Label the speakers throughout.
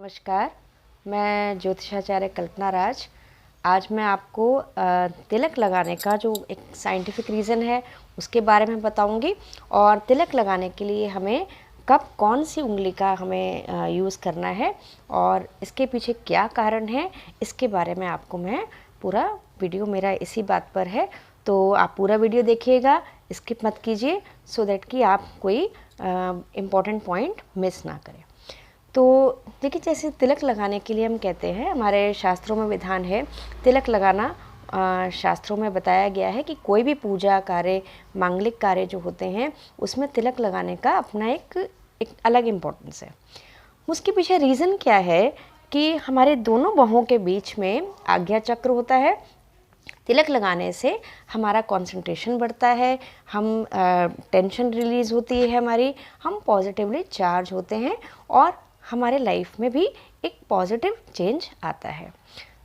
Speaker 1: नमस्कार, मैं ज्योतिषाचार्य कल्पना राज। आज मैं आपको तिलक लगाने का जो एक साइंटिफिक रीज़न है उसके बारे में बताऊंगी और तिलक लगाने के लिए हमें कब कौन सी उंगली का हमें यूज़ करना है और इसके पीछे क्या कारण है, इसके बारे में आपको मैं पूरा वीडियो मेरा इसी बात पर है, तो आप पूरा वीडियो देखिएगा, स्किप मत कीजिए सो दैट कि आप कोई इम्पॉर्टेंट पॉइंट मिस ना करें। तो देखिए, जैसे तिलक लगाने के लिए हम कहते हैं, हमारे शास्त्रों में विधान है तिलक लगाना। शास्त्रों में बताया गया है कि कोई भी पूजा कार्य, मांगलिक कार्य जो होते हैं उसमें तिलक लगाने का अपना एक अलग इम्पोर्टेंस है। उसके पीछे रीज़न क्या है कि हमारे दोनों बाहों के बीच में आज्ञा चक्र होता है। तिलक लगाने से हमारा कंसंट्रेशन बढ़ता है, हम टेंशन रिलीज़ होती है हमारी, हम पॉजिटिवली चार्ज होते हैं और हमारे लाइफ में भी एक पॉजिटिव चेंज आता है।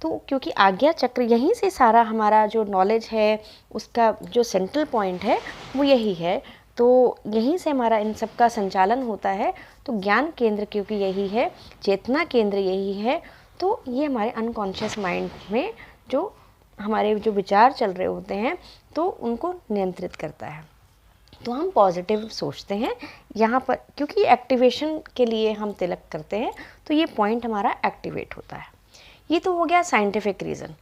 Speaker 1: तो क्योंकि आज्ञा चक्र यहीं से सारा हमारा जो नॉलेज है उसका जो सेंट्रल पॉइंट है वो यही है, तो यहीं से हमारा इन सब का संचालन होता है। तो ज्ञान केंद्र क्योंकि यही है, चेतना केंद्र यही है, तो ये हमारे अनकॉन्शियस माइंड में जो हमारे जो विचार चल रहे होते हैं तो उनको नियंत्रित करता है। तो हम पॉजिटिव सोचते हैं यहाँ पर, क्योंकि एक्टिवेशन के लिए हम तिलक करते हैं तो ये पॉइंट हमारा एक्टिवेट होता है। ये तो हो गया साइंटिफिक रीज़न।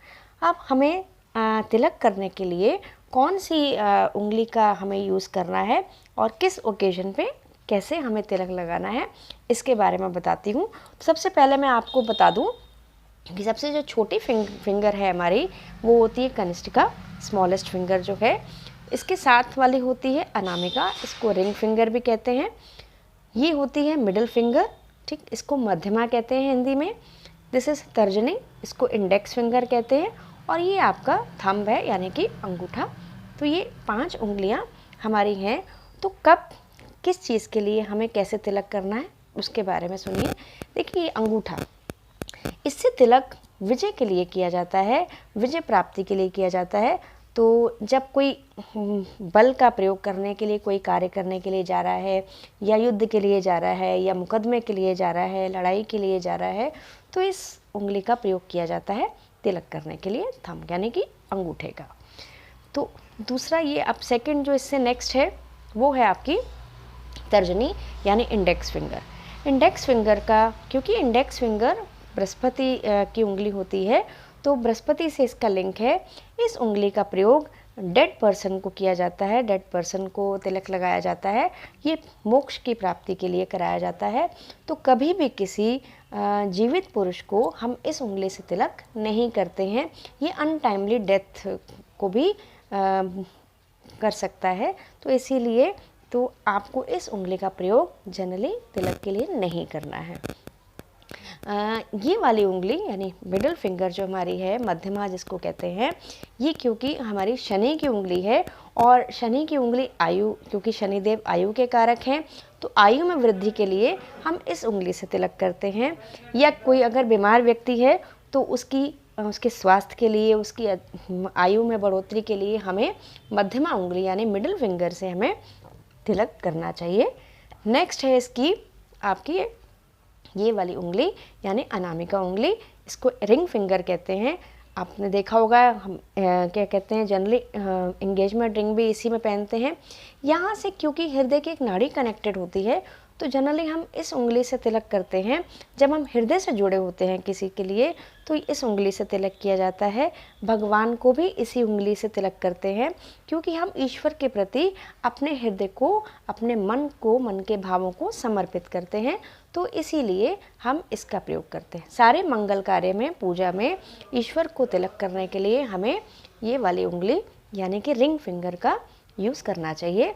Speaker 1: अब हमें तिलक करने के लिए कौन सी उंगली का हमें यूज़ करना है और किस ओकेजन पे कैसे हमें तिलक लगाना है, इसके बारे में बताती हूँ। तो सबसे पहले मैं आपको बता दूँ कि सबसे जो छोटी फिंगर है हमारी वो होती है कनिष्ठिका, स्मॉलेस्ट फिंगर जो है। इसके साथ वाली होती है अनामिका, इसको रिंग फिंगर भी कहते हैं। ये होती है मिडिल फिंगर, ठीक, इसको मध्यमा कहते हैं हिंदी में। दिस इज़ तर्जनी, इसको इंडेक्स फिंगर कहते हैं। और ये आपका थंब है यानी कि अंगूठा। तो ये 5 उंगलियां हमारी हैं। तो कब किस चीज़ के लिए हमें कैसे तिलक करना है उसके बारे में सुनिए। देखिए, ये अंगूठा, इससे तिलक विजय के लिए किया जाता है, विजय प्राप्ति के लिए किया जाता है। तो जब कोई बल का प्रयोग करने के लिए, कोई कार्य करने के लिए जा रहा है, या युद्ध के लिए जा रहा है, या मुकदमे के लिए जा रहा है, लड़ाई के लिए जा रहा है, तो इस उंगली का प्रयोग किया जाता है तिलक करने के लिए, थंब यानी कि अंगूठे का। तो दूसरा ये अब सेकंड जो इससे नेक्स्ट है वो है आपकी तर्जनी यानी इंडेक्स फिंगर। इंडेक्स फिंगर का, क्योंकि इंडेक्स फिंगर बृहस्पति की उंगली होती है तो बृहस्पति से इसका लिंक है। इस उंगली का प्रयोग डेड पर्सन को किया जाता है, डेड पर्सन को तिलक लगाया जाता है। ये मोक्ष की प्राप्ति के लिए कराया जाता है। तो कभी भी किसी जीवित पुरुष को हम इस उंगली से तिलक नहीं करते हैं। ये अनटाइमली डेथ को भी कर सकता है, तो इसीलिए तो आपको इस उंगली का प्रयोग जनरली तिलक के लिए नहीं करना है। ये वाली उंगली यानी मिडिल फिंगर जो हमारी है, मध्यमा जिसको कहते हैं, ये क्योंकि हमारी शनि की उंगली है और शनि की उंगली आयु, क्योंकि शनिदेव आयु के कारक हैं, तो आयु में वृद्धि के लिए हम इस उंगली से तिलक करते हैं। या कोई अगर बीमार व्यक्ति है तो उसके स्वास्थ्य के लिए, उसकी आयु में बढ़ोतरी के लिए हमें मध्यमा उंगली यानी मिडिल फिंगर से हमें तिलक करना चाहिए। नेक्स्ट है इसकी आपकी ये वाली उंगली यानी अनामिका उंगली, इसको रिंग फिंगर कहते हैं। आपने देखा होगा हम क्या कहते हैं, जनरली एंगेजमेंट रिंग भी इसी में पहनते हैं। यहाँ से क्योंकि हृदय की एक नाड़ी कनेक्टेड होती है तो जनरली हम इस उंगली से तिलक करते हैं। जब हम हृदय से जुड़े होते हैं किसी के लिए तो इस उंगली से तिलक किया जाता है। भगवान को भी इसी उंगली से तिलक करते हैं, क्योंकि हम ईश्वर के प्रति अपने हृदय को, अपने मन को, मन के भावों को समर्पित करते हैं, तो इसीलिए हम इसका प्रयोग करते हैं। सारे मंगल कार्य में, पूजा में ईश्वर को तिलक करने के लिए हमें ये वाली उंगली यानी कि रिंग फिंगर का यूज़ करना चाहिए।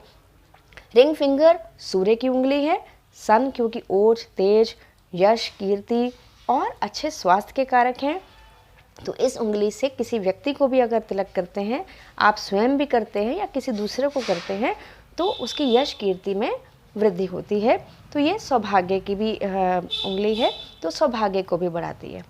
Speaker 1: रिंग फिंगर सूर्य की उंगली है। सन क्योंकि ओज, तेज, यश, कीर्ति और अच्छे स्वास्थ्य के कारक हैं, तो इस उंगली से किसी व्यक्ति को भी अगर तिलक करते हैं, आप स्वयं भी करते हैं या किसी दूसरे को करते हैं, तो उसकी यश कीर्ति में वृद्धि होती है। तो ये सौभाग्य की भी उंगली है, तो सौभाग्य को भी बढ़ाती है।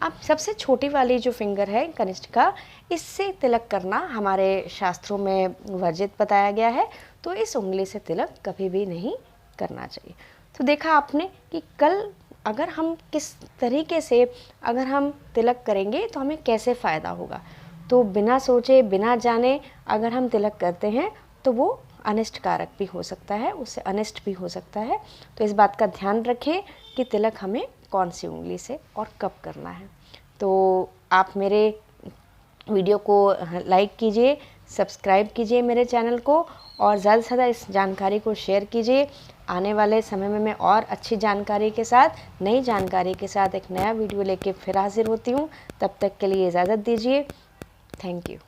Speaker 1: अब सबसे छोटी वाली जो फिंगर है कनिष्ठिका, इससे तिलक करना हमारे शास्त्रों में वर्जित बताया गया है, तो इस उंगली से तिलक कभी भी नहीं करना चाहिए। तो देखा आपने कि कल अगर हम किस तरीके से अगर हम तिलक करेंगे तो हमें कैसे फ़ायदा होगा। तो बिना सोचे बिना जाने अगर हम तिलक करते हैं तो वो अनिष्ट कारक भी हो सकता है, उससे अनिष्ट भी हो सकता है। तो इस बात का ध्यान रखें कि तिलक हमें कौन सी उंगली से और कब करना है। तो आप मेरे वीडियो को लाइक कीजिए, सब्सक्राइब कीजिए मेरे चैनल को, और ज़्यादा से ज़्यादा इस जानकारी को शेयर कीजिए। आने वाले समय में मैं और अच्छी जानकारी के साथ, नई जानकारी के साथ एक नया वीडियो लेके फिर हाजिर होती हूँ। तब तक के लिए इजाज़त दीजिए। Thank you.